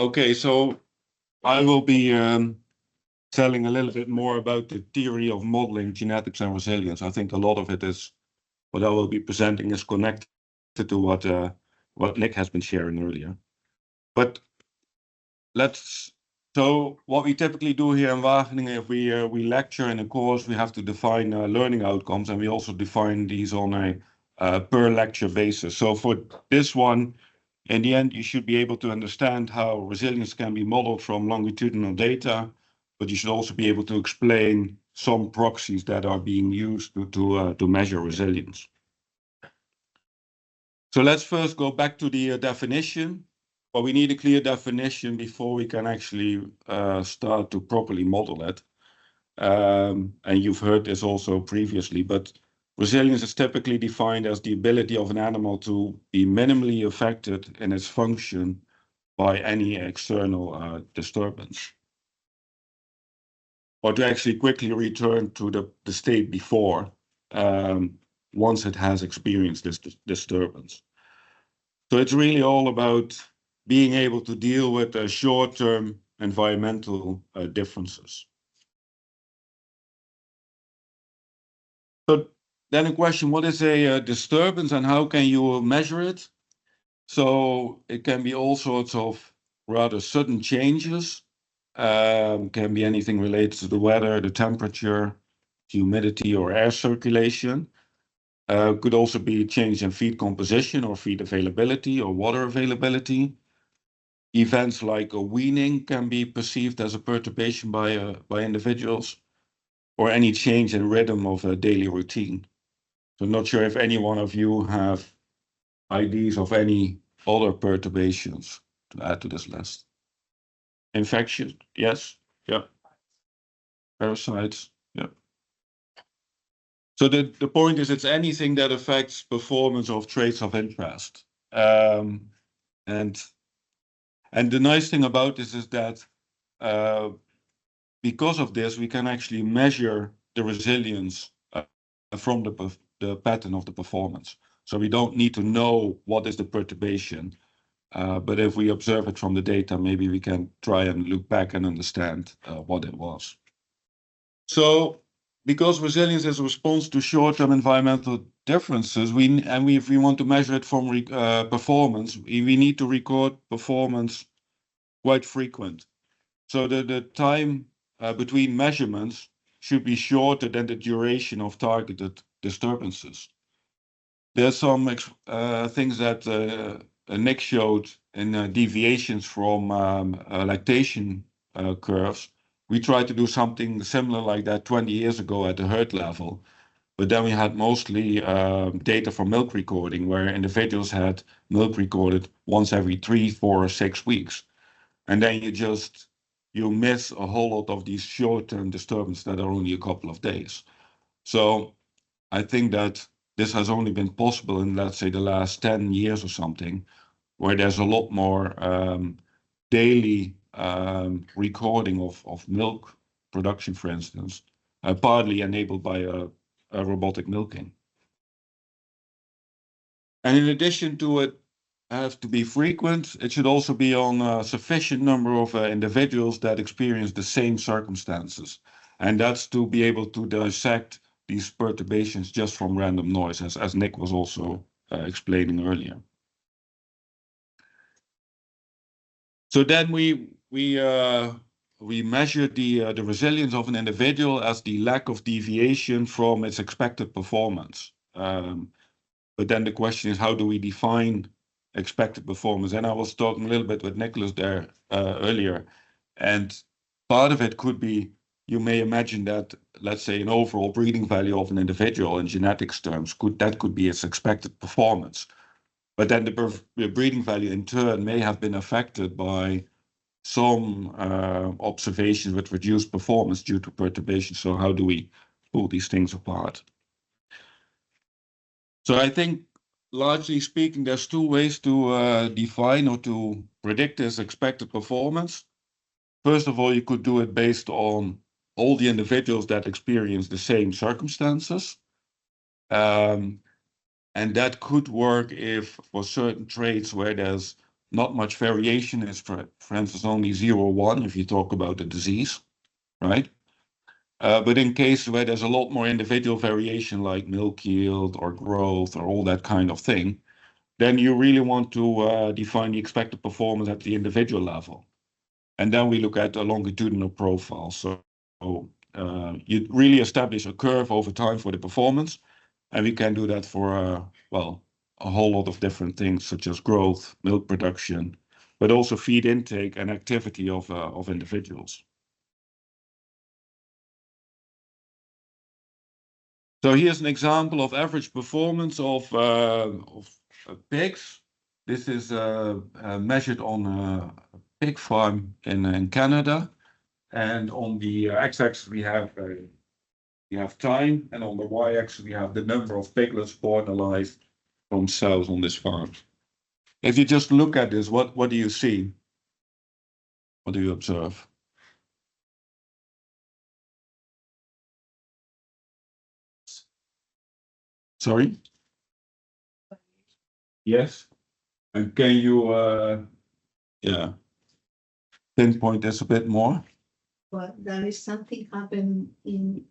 Okay, so I will be telling a little bit more about the theory of modeling genetics and resilience. I think a lot of it is what I will be presenting is connected to what Nick has been sharing earlier. But so what we typically do here in Wageningen, if we lecture in a course, we have to define learning outcomes, and we also define these on a per lecture basis. So for this one, in the end, you should be able to understand how resilience can be modeled from longitudinal data, but you should also be able to explain some proxies that are being used to measure resilience. So let's first go back to the definition. Well, we need a clear definition before we can actually start to properly model it. And you've heard this also previously, but resilience is typically defined as the ability of an animal to be minimally affected in its function by any external disturbance, or to actually quickly return to the state before, once it has experienced this disturbance. So it's really all about being able to deal with short-term environmental differences. So then a question, what is a disturbance and how can you measure it? So it can be all sorts of rather sudden changes. Can be anything related to the weather, the temperature, humidity, or air circulation. Could also be change in feed composition or feed availability or water availability. Events like a weaning can be perceived as a perturbation by individuals, or any change in rhythm of a daily routine. So I'm not sure if any one of you have ideas of any other perturbations to add to this list. Infection, yes, yeah. Parasites, yeah. So the point is it's anything that affects performance of traits of interest. And the nice thing about this is that because of this, we can actually measure the resilience from the pattern of the performance. So we don't need to know what is the perturbation, but if we observe it from the data, maybe we can try and look back and understand what it was. So because resilience is a response to short-term environmental differences, if we want to measure it from performance, we need to record performance quite frequent. So the time between measurements should be shorter than the duration of targeted disturbances. There's some things that Nick showed in deviations from lactation curves. We tried to do something similar like that 20 years ago at the herd level, but then we had mostly data from milk recording where individuals had milk recorded once every 3, 4, or 6 weeks. And then you miss a whole lot of these short-term disturbances that are only a couple of days. So I think that this has only been possible in, let's say, the last 10 years or something, where there's a lot more daily recording of milk production, for instance, partly enabled by a robotic milking. And in addition to it have to be frequent, it should also be on a sufficient number of individuals that experience the same circumstances. And that's to be able to dissect these perturbations just from random noise, as Nick was also explaining earlier. So then we measure the resilience of an individual as the lack of deviation from its expected performance. But then the question is, how do we define expected performance? And I was talking a little bit with Nicholas there earlier, and part of it could be, you may imagine that, let's say, an overall breeding value of an individual in genetics terms, that could be its expected performance. But then the breeding value in turn may have been affected by some observations with reduced performance due to perturbation. So how do we pull these things apart? So I think, largely speaking, there's two ways to define or to predict this expected performance. First of all, you could do it based on all the individuals that experience the same circumstances. And that could work if for certain traits where there's not much variation is, for instance, only 0, 1 if you talk about a disease, right? But in cases where there's a lot more individual variation, like milk yield or growth or all that kind of thing, then you really want to define the expected performance at the individual level. And then we look at a longitudinal profile. So you really establish a curve over time for the performance. And we can do that for, well, a whole lot of different things, such as growth, milk production, but also feed intake and activity of individuals. So here's an example of average performance of pigs. This is measured on a pig farm in Canada. And on the x-axis we have time, and on the y-axis we have the number of piglets born alive from sows on this farm. If you just look at this, what do you see? What do you observe? Sorry? Yes. And can you pinpoint this a bit more? Well, there is something happened between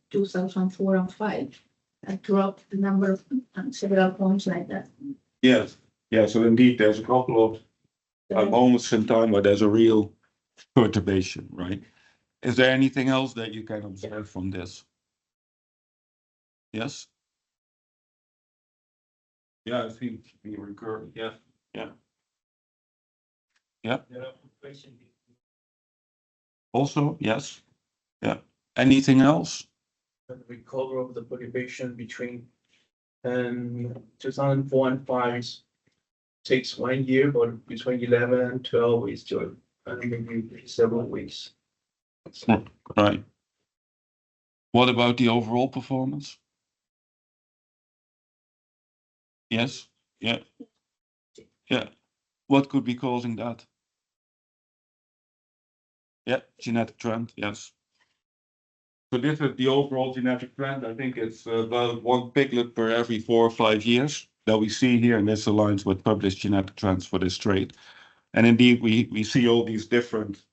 2004 and 5 that dropped the number of several points like that. Yes. Yeah, so indeed there's a couple of moments in time where there's a real perturbation, right? Is there anything else that you can observe from this? Yes? Yeah, it seems to be recurring. Yeah, yeah. Yeah. Also, yes. Yeah. Anything else? The recovery of the perturbation between 2004 and 5 takes 1 year, but between 11 and 12 is just maybe several weeks. Right. What about the overall performance? Yes. Yeah. Yeah. What could be causing that? Yeah, genetic trend. Yes. So this is the overall genetic trend. I think it's about 1 piglet per every 4 or 5 years that we see here, and this aligns with published genetic trends for this trait. And indeed, we see all these different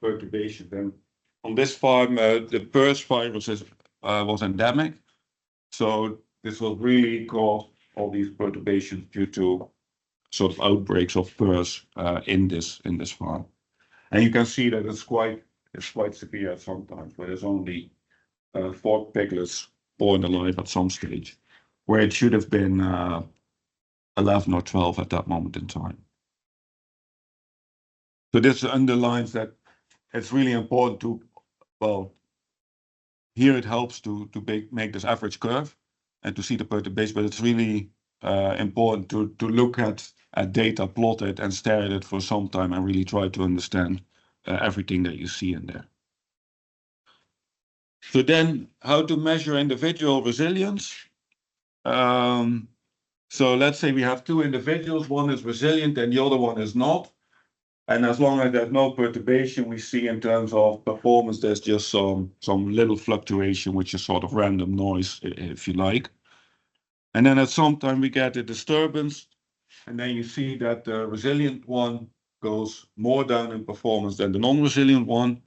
perturbations. And on this farm, the PRRS virus was endemic. So this will really cause all these perturbations due to sort of outbreaks of PRRS in this farm. And you can see that it's quite severe sometimes, where there's only 4 piglets born alive at some stage, where it should have been 11 or 12 at that moment in time. So this underlines that it's really important to, well, here it helps to make this average curve and to see the perturbation, but it's really important to look at data, plot it, and stare at it for some time and really try to understand everything that you see in there. So then, how to measure individual resilience? So let's say we have 2 individuals, one is resilient and the other one is not. And as long as there's no perturbation, we see in terms of performance, there's just some little fluctuation, which is sort of random noise, if you like. And then at some time we get a disturbance, and then you see that the resilient one goes more down in performance than the non-resilient one.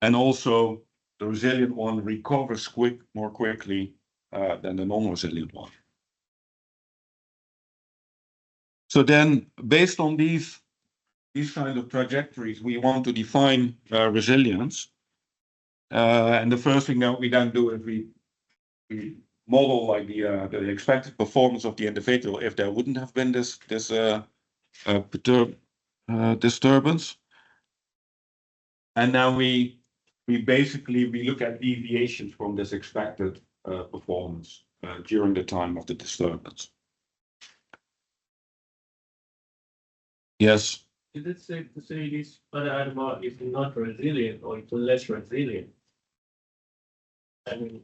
And also the resilient one recovers more quickly than the non-resilient one. So then, based on these kind of trajectories, we want to define resilience. And the first thing that we then do is we model like the expected performance of the individual if there wouldn't have been this disturbance. And then we look at deviations from this expected performance during the time of the disturbance. Yes. Is it safe to say this other animal is not resilient or it's less resilient? I mean,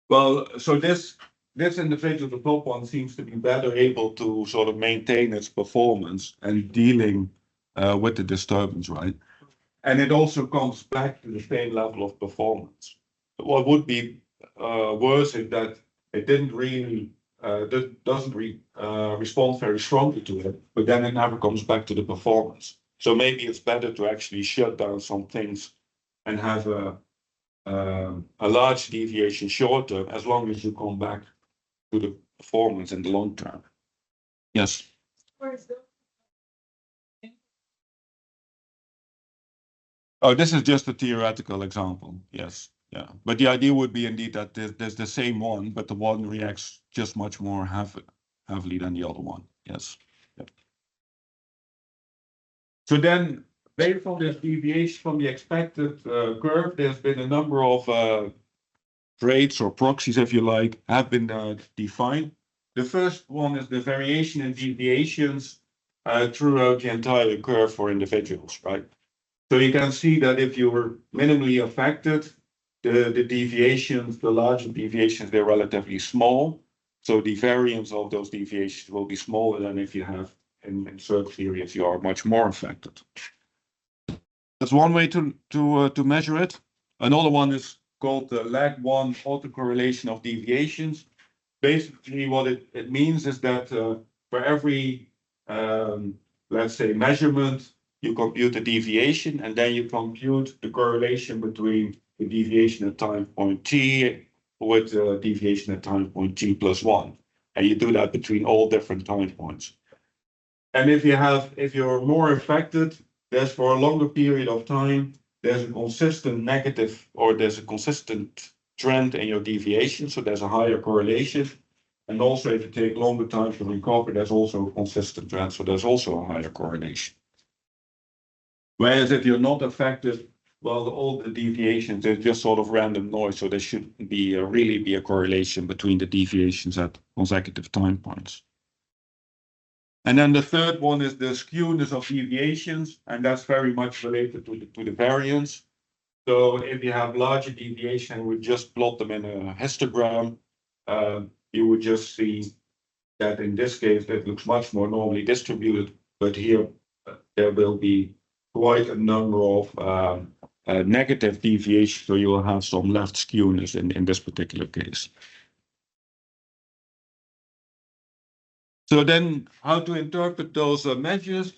well, so this individual, the top one, seems to be better able to sort of maintain its performance and dealing with the disturbance, right? And it also comes back to the same level of performance. What would be worse is that it didn't really doesn't respond very strongly to it, but then it never comes back to the performance. So maybe it's better to actually shut down some things and have a large deviation short term, as long as you come back to the performance in the long term. Yes. Oh, this is just a theoretical example. Yes. Yeah. But the idea would be indeed that there's the same one, but the one reacts just much more heavily than the other one. Yes. Yep. So then, based on this deviation from the expected curve, there's been a number of traits or proxies, if you like, have been defined. The first one is the variation in deviations throughout the entire curve for individuals, right? So you can see that if you were minimally affected, the deviations, the larger deviations, they're relatively small. So the variance of those deviations will be smaller than if you have in certain periods you are much more affected. That's one way to measure it. Another one is called the lag one autocorrelation of deviations. Basically, what it means is that for every let's say measurement, you compute the deviation, and then you compute the correlation between the deviation at time point t with the deviation at time point t plus 1. And you do that between all different time points. And if you're more affected, there's for a longer period of time, there's a consistent negative, or there's a consistent trend in your deviation, so there's a higher correlation. And also, if you take longer time to recover, there's also a consistent trend, so there's also a higher correlation. Whereas if you're not affected, well, all the deviations are just sort of random noise, so there shouldn't be really be a correlation between the deviations at consecutive time points. And then the third one is the skewness of deviations, and that's very much related to the variance. So if you have larger deviation, we just plot them in a histogram, you would just see that in this case, it looks much more normally distributed, but here there will be quite a number of negative deviations, so you will have some left skewness in this particular case. So then how to interpret those measures?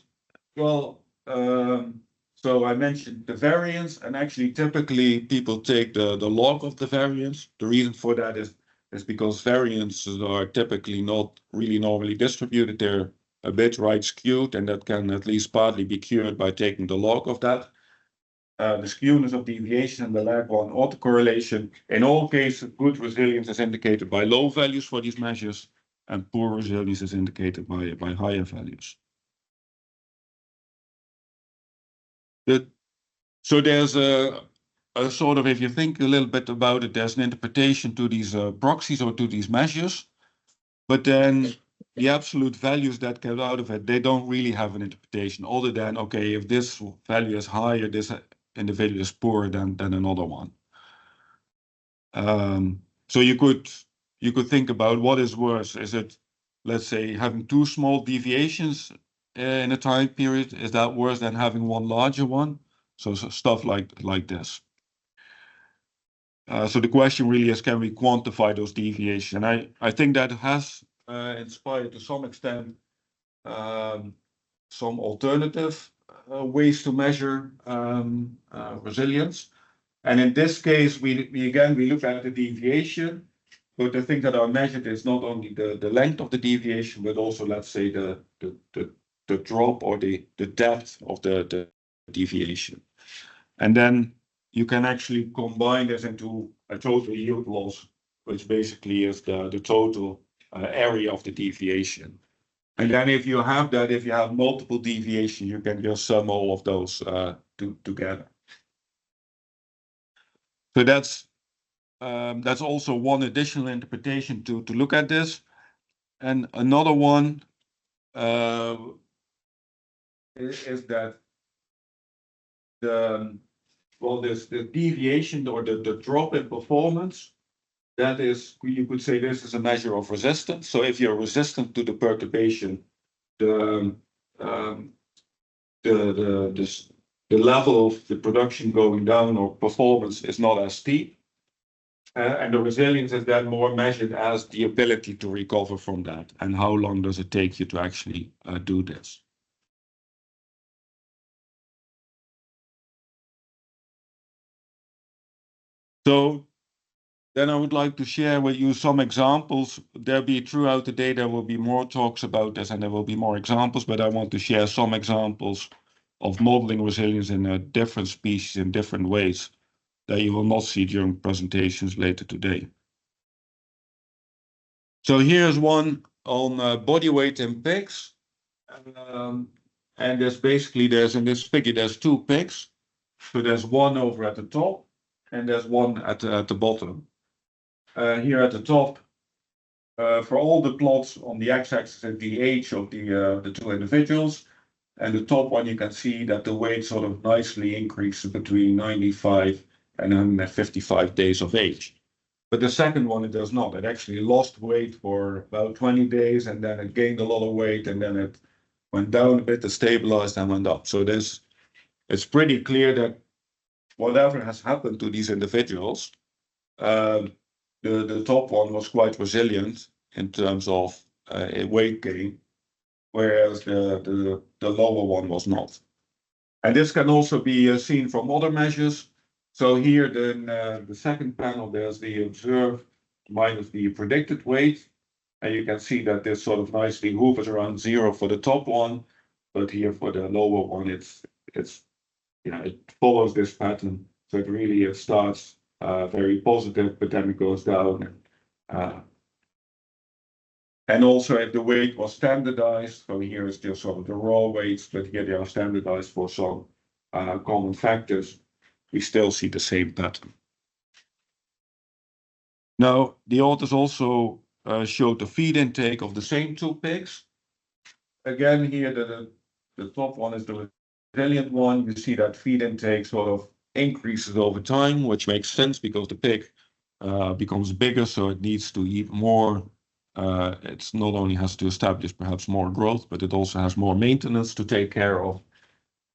Well, so I mentioned the variance, and actually typically people take the log of the variance. The reason for that is because variances are typically not really normally distributed. They're a bit right skewed, and that can at least partly be cured by taking the log of that. The skewness of deviation and the lag one autocorrelation. In all cases, good resilience is indicated by low values for these measures, and poor resilience is indicated by higher values. So there's a sort of, if you think a little bit about it, there's an interpretation to these proxies or to these measures, but then the absolute values that get out of it, they don't really have an interpretation other than, okay, if this value is higher, this individual is poorer than another one. So you could think about what is worse. Is it, let's say, having two small deviations in a time period? Is that worse than having one larger one? So stuff like this. So the question really is, can we quantify those deviations? And I think that has inspired to some extent some alternative ways to measure resilience. And in this case, we look at the deviation, but the thing that are measured is not only the length of the deviation, but also, let's say, the drop or the depth of the deviation. And then you can actually combine this into a total yield loss, which basically is the total area of the deviation. And then if you have multiple deviations, you can just sum all of those together. So that's also one additional interpretation to look at this. And another one is that the deviation or the drop in performance, that is, you could say this is a measure of resistance. So if you're resistant to the perturbation, the level of the production going down or performance is not as steep. And the resilience is then more measured as the ability to recover from that, and how long does it take you to actually do this. So then I would like to share with you some examples. There'll be throughout the day, there will be more talks about this and there will be more examples, but I want to share some examples of modeling resilience in different species in different ways that you will not see during presentations later today. So here's one on body weight in pigs. And there's basically, in this figure, there's two pigs. So there's one over at the top and there's one at the bottom. Here at the top, for all the plots on the x-axis is the age of the two individuals. And the top one, you can see that the weight sort of nicely increases between 95 and 155 days of age. But the second one, it does not. It actually lost weight for about 20 days, and then it gained a lot of weight, and then it went down a bit, it stabilized and went up. So it's pretty clear that whatever has happened to these individuals, the top one was quite resilient in terms of weight gain, whereas the lower one was not. And this can also be seen from other measures. So here, then the second panel, there's the observed minus the predicted weight. And you can see that this sort of nicely hovers around 0 for the top one. But here for the lower one, it follows this pattern. So it starts very positive, but then it goes down. And also if the weight was standardized, so here is just sort of the raw weights, but here they are standardized for some common factors, we still see the same pattern. Now, the authors also showed the feed intake of the same two pigs. Again, here the top one is the resilient one. You see that feed intake sort of increases over time, which makes sense because the pig becomes bigger, so it needs to eat more. It's not only has to establish perhaps more growth, but it also has more maintenance to take care of.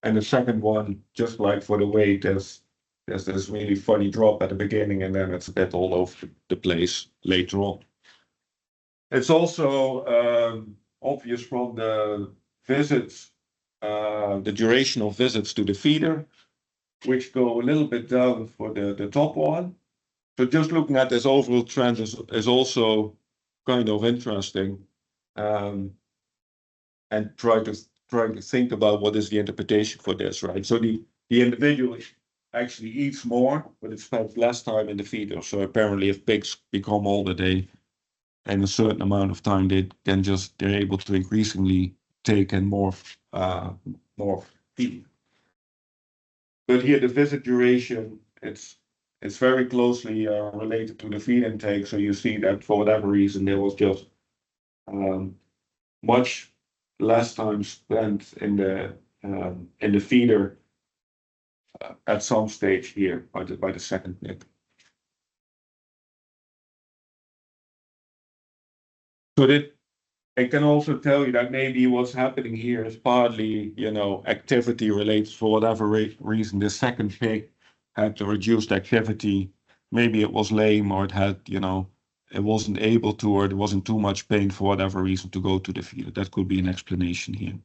And the second one, just like for the weight, there's this really funny drop at the beginning, and then it's a bit all over the place later on. It's also obvious from the visits, the duration of visits to the feeder, which go a little bit down for the top one. So just looking at this overall trend is also kind of interesting, and trying to think about what is the interpretation for this, right? So the individual actually eats more, but it spends less time in the feeder. So apparently, if pigs become older, they, in a certain amount of time, they're able to increasingly take in more feed. But here, the visit duration, it's very closely related to the feed intake. So you see that for whatever reason, there was just much less time spent in the feeder at some stage here by the second nip. So that it can also tell you that maybe what's happening here is partly, activity related. For whatever reason, the second pig had the reduced activity. Maybe it was lame, or it had, it wasn't able to, or it wasn't too much pain for whatever reason to go to the feeder. That could be an explanation here.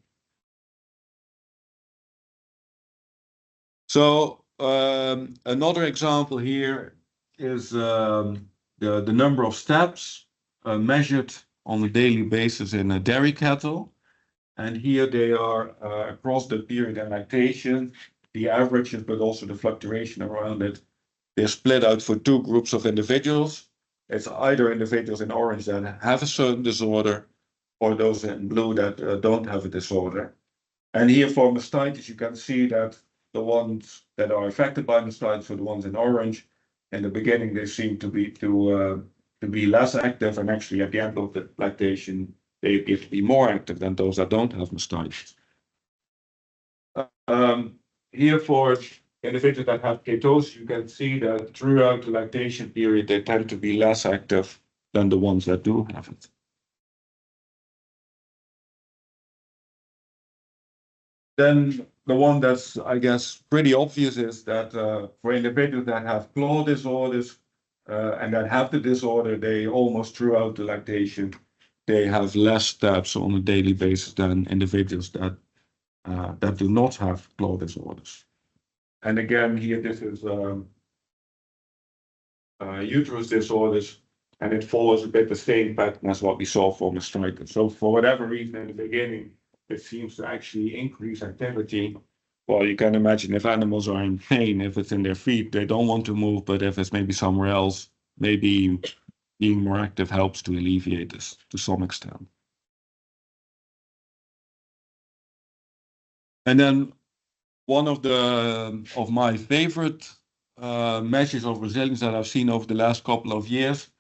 So another example here is the number of steps measured on a daily basis in dairy cattle. And here they are across the period of lactation, the averages, but also the fluctuation around it. They're split out for two groups of individuals. It's either individuals in orange that have a certain disorder, or those in blue that don't have a disorder. And here for mastitis, you can see that the ones that are affected by mastitis are the ones in orange. In the beginning, they seem to be less active, and actually at the end of the lactation, they appear to be more active than those that don't have mastitis. Here for individuals that have ketosis, you can see that throughout the lactation period, they tend to be less active than the ones that do have it. Then the one that's, I guess, pretty obvious is that for individuals that have claw disorders, and that have the disorder, they almost throughout the lactation, they have less steps on a daily basis than individuals that do not have claw disorders. And again, here this is uterus disorders, and it follows a bit the same pattern as what we saw for mastitis. So for whatever reason in the beginning, it seems to actually increase activity. Well, you can imagine if animals are in pain, if it's in their feet, they don't want to move, but if it's maybe somewhere else, maybe being more active helps to alleviate this to some extent. And then one of my favorite measures of resilience that I've seen over the last couple of years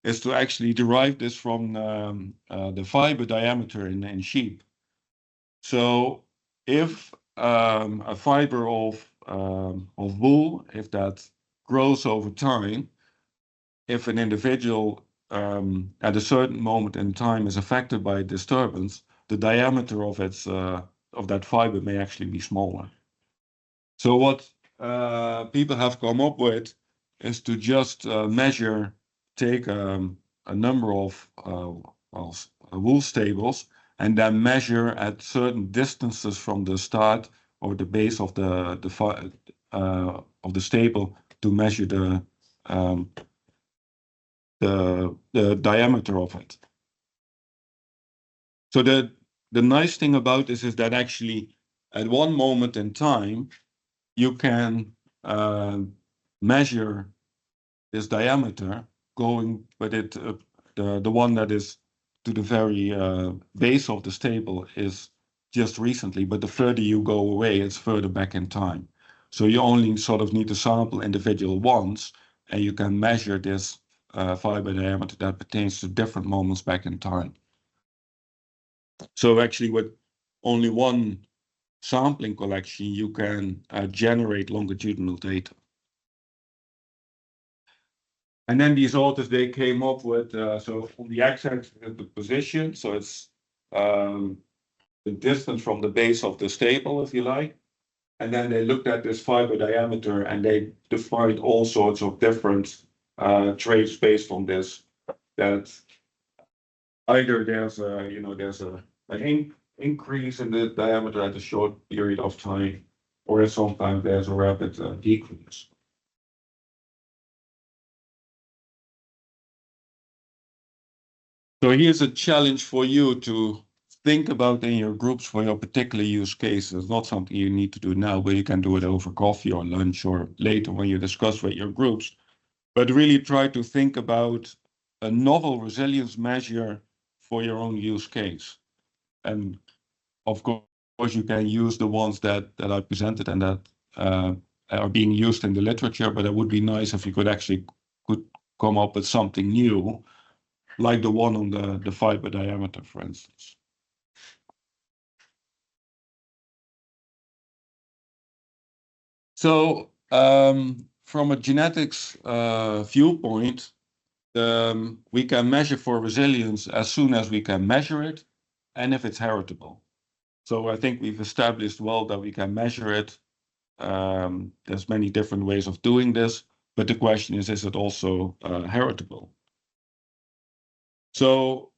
is to actually derive this from the fiber diameter in sheep. So if a fiber of wool, if that grows over time, if an individual at a certain moment in time is affected by a disturbance, the diameter of its of that fiber may actually be smaller. So what people have come up with is to just measure, take a number of wool stables, and then measure at certain distances from the start or the base of the stable to measure the diameter of it. So the nice thing about this is that actually at one moment in time you can measure this diameter going with it. The one that is to the very base of the stable is just recently, but the further you go away, it's further back in time. So you only sort of need to sample individual ones, and you can measure this fiber diameter that pertains to different moments back in time. So actually with only one sampling collection, you can generate longitudinal data. And then these authors, they came up with, so on the x-axis is the position, so it's the distance from the base of the stable, if you like. And then they looked at this fiber diameter and they defined all sorts of different traits based on this. That either there's an increase in the diameter at a short period of time, or sometimes there's a rapid decrease. So here's a challenge for you to think about in your groups for your particular use case. It's not something you need to do now, but you can do it over coffee or lunch or later when you discuss with your groups. But really try to think about a novel resilience measure for your own use case. And of course, you can use the ones that I presented and that are being used in the literature, but it would be nice if you could come up with something new, like the one on the fiber diameter, for instance. So from a genetics viewpoint, we can measure for resilience as soon as we can measure it and if it's heritable. So I think we've established well that we can measure it. There's many different ways of doing this, but the question is it also heritable? So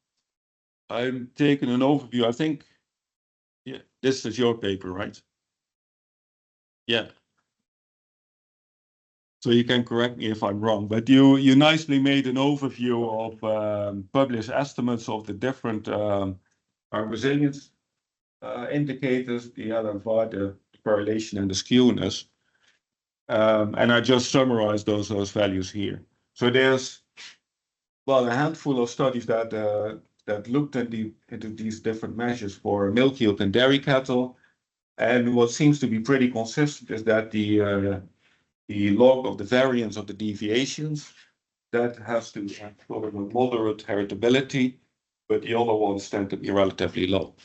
I'm taking an overview. I think this is your paper, right? Yeah. So you can correct me if I'm wrong, but you nicely made an overview of published estimates of the different resilience indicators, the LFR, the correlation, and the skewness. And I just summarized those values here. So there's, well, a handful of studies that looked into these different measures for milk yield and dairy cattle. And what seems to be pretty consistent is that the log of the variance of the deviations, that has to have sort of a moderate heritability, but the other ones tend to be relatively low.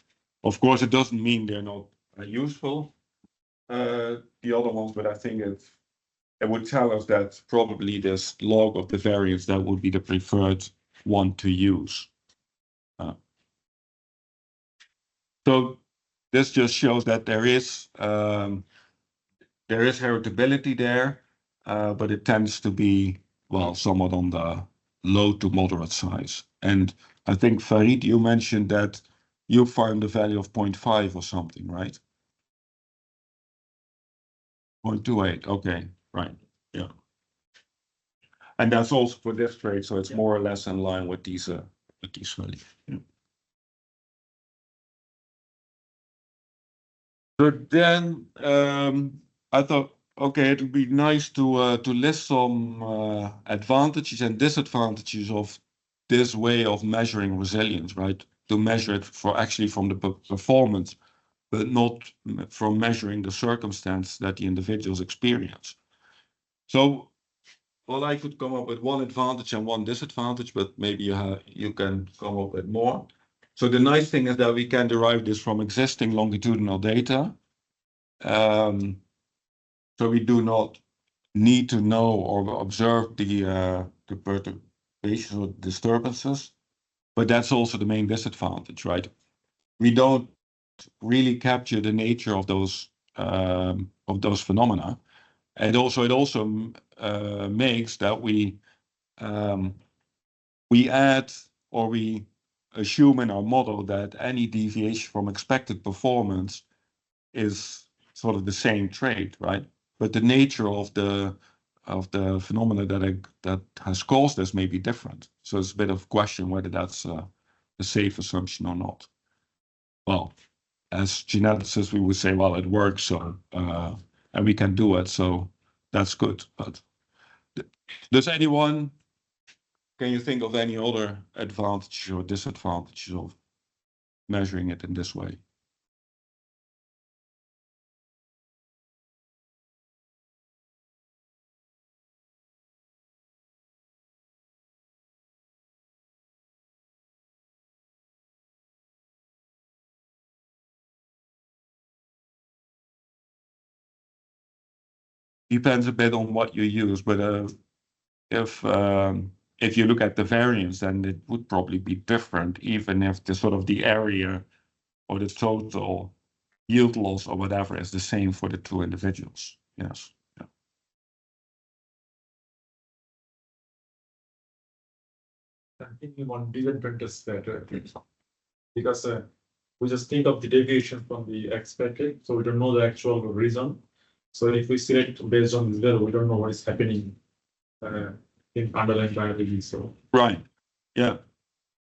Of course, it doesn't mean they're not useful, the other ones, but I think it would tell us that probably this log of the variance, that would be the preferred one to use. So this just shows that there is heritability there, but it tends to be well, somewhat on the low to moderate size. And I think, Farid, you mentioned that you found a value of 0.5 or something, right? 0.28, okay, right, yeah. And that's also for this trade, so it's more or less in line with these values. Yeah. So then I thought, okay, it would be nice to list some advantages and disadvantages of this way of measuring resilience, right? To measure it for actually from the performance, but not from measuring the circumstance that the individuals experience. So, well, I could come up with one advantage and one disadvantage, but maybe you can come up with more. So the nice thing is that we can derive this from existing longitudinal data. So we do not need to know or observe the perturbations or disturbances, but that's also the main disadvantage, right? We don't really capture the nature of those phenomena, and also it also makes that we add or we assume in our model that any deviation from expected performance is sort of the same trait, right? But the nature of the phenomena that has caused this may be different. So it's a bit of a question whether that's a safe assumption or not. Well, as geneticists, we would say, well, it works, so and we can do it, so that's good. But does anyone, can you think of any other advantages or disadvantages of measuring it in this way? Depends a bit on what you use, but if you look at the variance, then it would probably be different, even if the sort of the area or the total yield loss or whatever is the same for the two individuals. Yes. Yeah. I think we want disadvantage better because we just think of the deviation from the expected, so we don't know the actual reason. So if we select based on this value, we don't know what is happening in underlying biology. So right, yeah.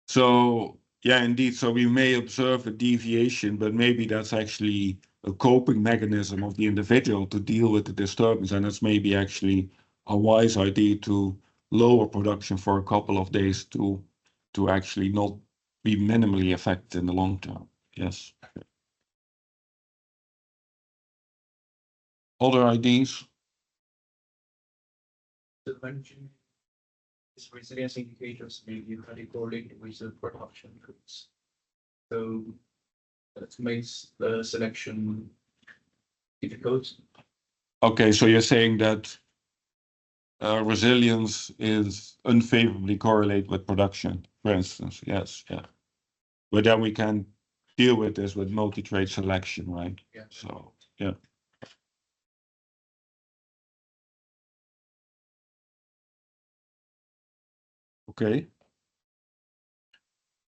So yeah, indeed. So we may observe a deviation, but maybe that's actually a coping mechanism of the individual to deal with the disturbance, and it's maybe actually a wise idea to lower production for a couple of days to actually not be minimally affected in the long term. Yes. Other ideas? The mention is resilience indicators may be highly correlated with the production rates. So that makes the selection difficult. Okay, so you're saying that resilience is unfavorably correlated with production, for instance. Yes, yeah. But then we can deal with this with multi-trait selection, right? Yeah. So, yeah. Okay.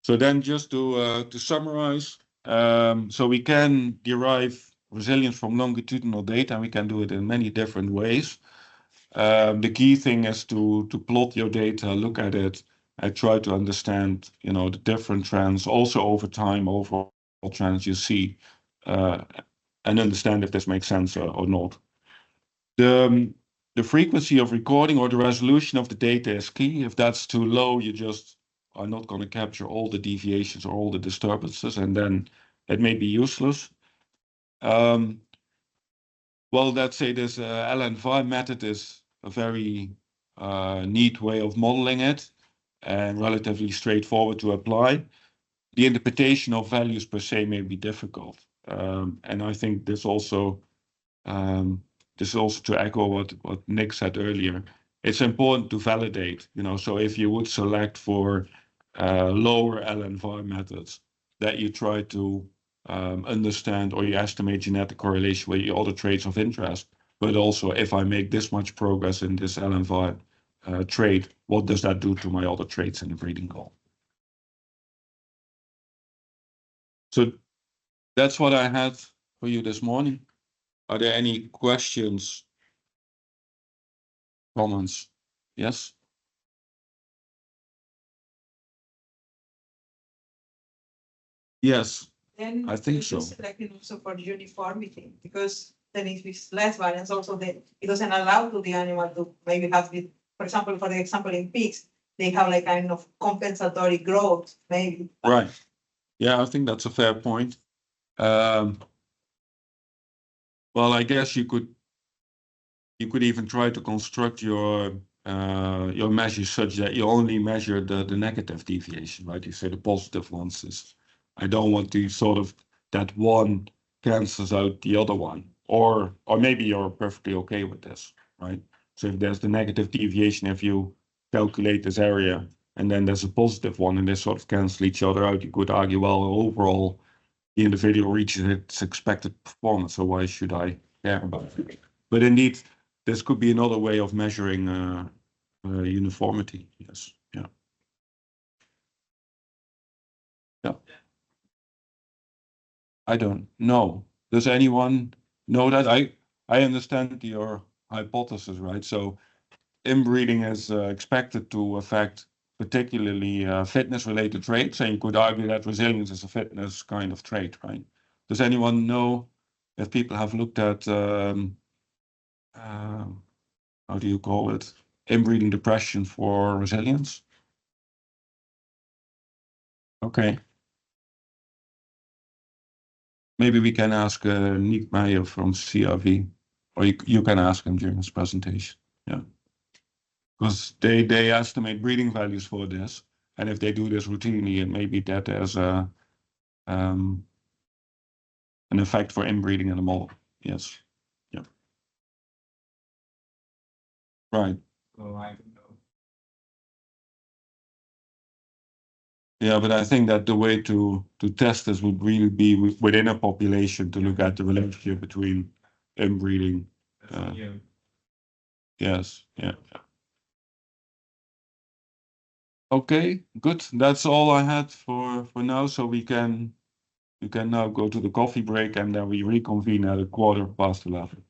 So then just to summarize, so we can derive resilience from longitudinal data, and we can do it in many different ways. The key thing is to plot your data, look at it, and try to understand, the different trends, also over time, overall trends you see, and understand if this makes sense or not. The frequency of recording or the resolution of the data is key. If that's too low, you just are not going to capture all the deviations or all the disturbances, and then it may be useless. Well, let's say this LN5 method is a very neat way of modeling it and relatively straightforward to apply. The interpretation of values per se may be difficult. And I think this also to echo what Nick said earlier, it's important to validate, so if you would select for lower LN5 methods, that you try to understand or you estimate genetic correlation with your other traits of interest, but also if I make this much progress in this LN5, trait, what does that do to my other traits in the breeding call? So that's what I had for you this morning. Are there any questions, comments? Yes? Yes, Then I think you so. should select it also for uniformity, because then if it's less variance, also then it doesn't allow to the animal to maybe have the, for example, in pigs, they have like kind of compensatory growth, maybe. Right. Yeah, I think that's a fair point. Well, I guess you could even try to construct your measures such that you only measure the negative deviation, right? You say the positive ones is, I don't want to sort of that one cancels out the other one, or maybe you're perfectly okay with this, right? So if there's the negative deviation, if you calculate this area and then there's a positive one and they sort of cancel each other out, you could argue, well, overall the individual reaches its expected performance, so why should I care about it? But indeed, this could be another way of measuring uniformity. Yes. Yeah. Yeah. I don't know. Does anyone know that? I understand your hypothesis, right? So inbreeding is expected to affect particularly fitness-related traits, and you could argue that resilience is a fitness kind of trait, right? Does anyone know if people have looked at how do you call it? Inbreeding depression for resilience? Okay. Maybe we can ask Nick Meyer from CRV, or you can ask him during his presentation. Yeah. Because they estimate breeding values for this, and if they do this routinely, it may be that there's an effect for inbreeding in the model. Yes. Yeah. Right. So I don't know. Yeah, but I think that the way to test this would really be within a population to look at the relationship between inbreeding. Yeah. Yes. Yeah. Okay, good. That's all I had for now. So we can now go to the coffee break and then we reconvene at 11:15.